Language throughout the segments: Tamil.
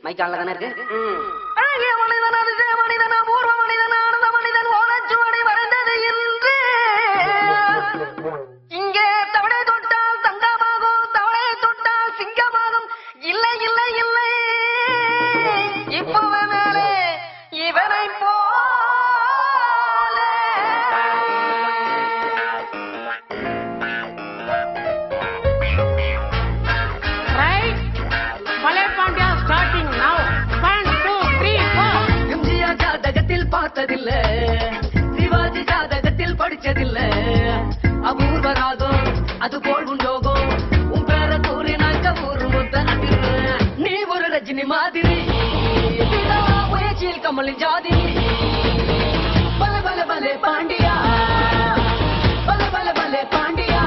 மைக்கால தானே இருக்கு. அழகிய மனிதன், அதிசய மனிதன், அபூர்வ மனிதன், ஆனந்த மனிதன், ஓலச்சுவடி வரைந்தது என்று இங்கே தவளை தொட்டால் தங்கமாகும், தவளை தொட்டால் சிங்கமாகும். இல்லை இல்லை இல்லை, இப்பவே மேலே இவனை போல பார்த்ததில்ல, சிவாஜி ஜாதகத்தில் படிச்சதில்ல. அபூர்வ ராகம் அது போல் உண்டோகம், உன் பேர கூறினாக்க ஊரு மொத்த அதிர்வு. நீ ஒரு ரஜினி மாதிரி, முயற்சியில் கமலின் ஜாதி. பல பல பலே பாண்டியா, பல பல பலே பாண்டியா.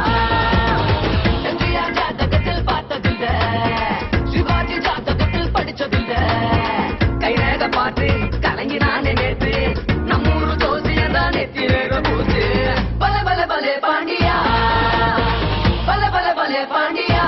எம்ஜிஆர் ஜாதகத்தில் பார்த்ததில்ல, சிவாஜி ஜாதகத்தில் படிச்சதில்ல. கைரேக பார்த்து கலங்கினானே நேற்று, நம்மூரு தோசியதான் நெத்திரேக பூத்து. பல பல பலே பாண்டியா, பல பல பலே பாண்டியா.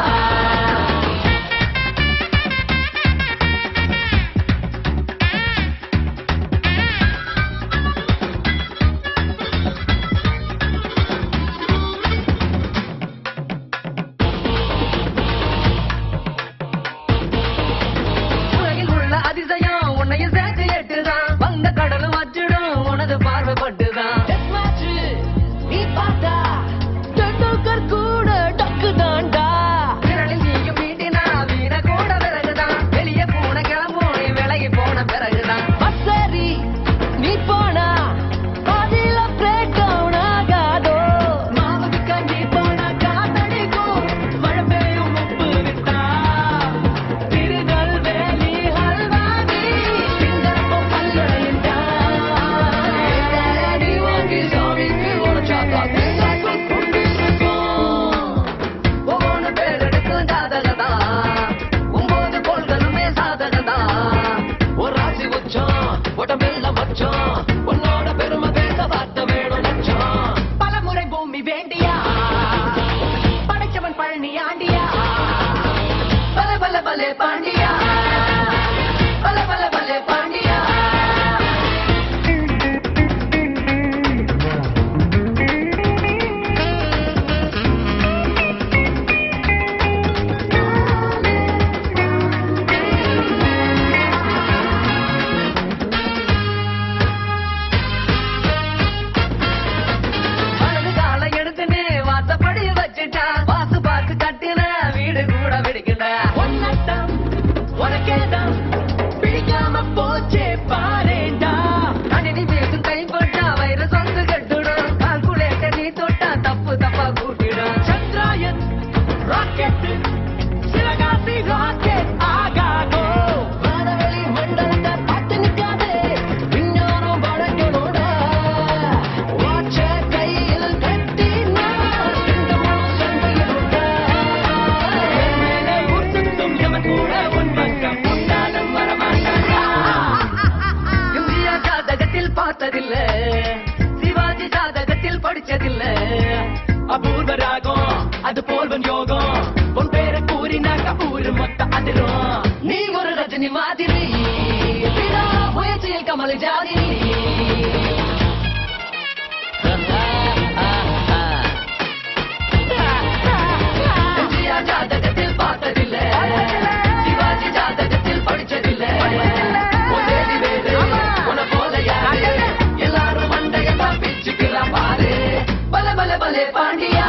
உலகில் உள்ள அதிசயம் உன்னையும் சேர்த்து எட்டுதான், வந்த கடலும் வச்சிடும் உனது பார்வைப்பட்டுதான். நீ பார்த்தா டெண்டுல்கர் கூட டக்குதான்டா. விரலில் நீயும் மீட்டினா வீண கூட விறகுதான், வெளியே போன கிளம்பும் நீ விலகி போன பிறகுதான். சரி நீ போனா அதில பிரேக் டவுன் ஆகாதோ. மாவுக்கு நீ போனா காத்தடிக்கும், மழை பெய்யும் உப்பு விட்டா. திருநெல்வேலி ஹல்வாதி சிங்கப்பூர் பல்லுடைந்தா. நீ வாங்கி சாமிக்கு உனச்சாக்கா தேங்காய்க்கு கொண்டிருக்கும். ஒவ்வொன்று பேரெடுக்கும் ஜாதகதா, 9 கோள்களுமே சாதகதா. ஒரு ராசி உச்சம் உடம்பெல்லாம் மச்சம், உன்னோட பெருமை பேச வார்த்தை வேணும் லட்சம். பலமுறை பூமி வேண்டியா, படைச்சவன் பழனி ஆண்டியா. பல பல பலே பாண்டியா, பல பல பலே பாண்டியா. வலது காலை எடுத்துன்னு வாசப்படி வச்சுட்டா, வாசு பார்த்து கட்டின வீடு கூட வெடிக்கல. ஒன்னட்டம் உனக்கேதான் பிடிக்காம போச்சே பாரேண்டா. அடினி பேசும் கை போட்டா வயிறு சொந்து கட்டுடும், கால்குலேட்டர் நீ தொட்டா தப்பு தப்பா கூட்டிடும். சந்திராயன் ராக்கெட் சிவகாசி ராக்கெட் ஆகாதோ. வானவெளி மண்டலத்தை பார்த்து நிக்காதே, விஞ்ஞானம் வளர்க்கணும்டா. வாட்ச கையில் கட்டினா இந்த முழு சண்டையில் உண்டா. மேலே ஊர்த்தும் எவன் கூட உன் பக்கம் உண்டாலும் வரமாட்டானா. எம்ஜிஆர் ஜாதகத்தில் பார்த்ததில்ல, சிவாஜி ஜாதகத்தில் படிச்சதில்ல. அபூர்வ ராகம் அது போல்வன் யோகம், உன் பேரை கூறினாக்க ஊரு மொத்த அதிரும். நீ ஒரு ரஜினி மாதிரி, முயற்சியில் கமலி ஜாதி. எம்ஜிஆர் ஜாதகத்தில் பார்த்ததில்ல, சிவாஜி ஜாதகத்தில் படிச்சதில்ல. உன் தேதி வேறு, உன போல யாரு, எல்லாரும் மண்டையெல்லாம் பிச்சுக்கிறான் பாரு. பல பல பலே பாண்டியா.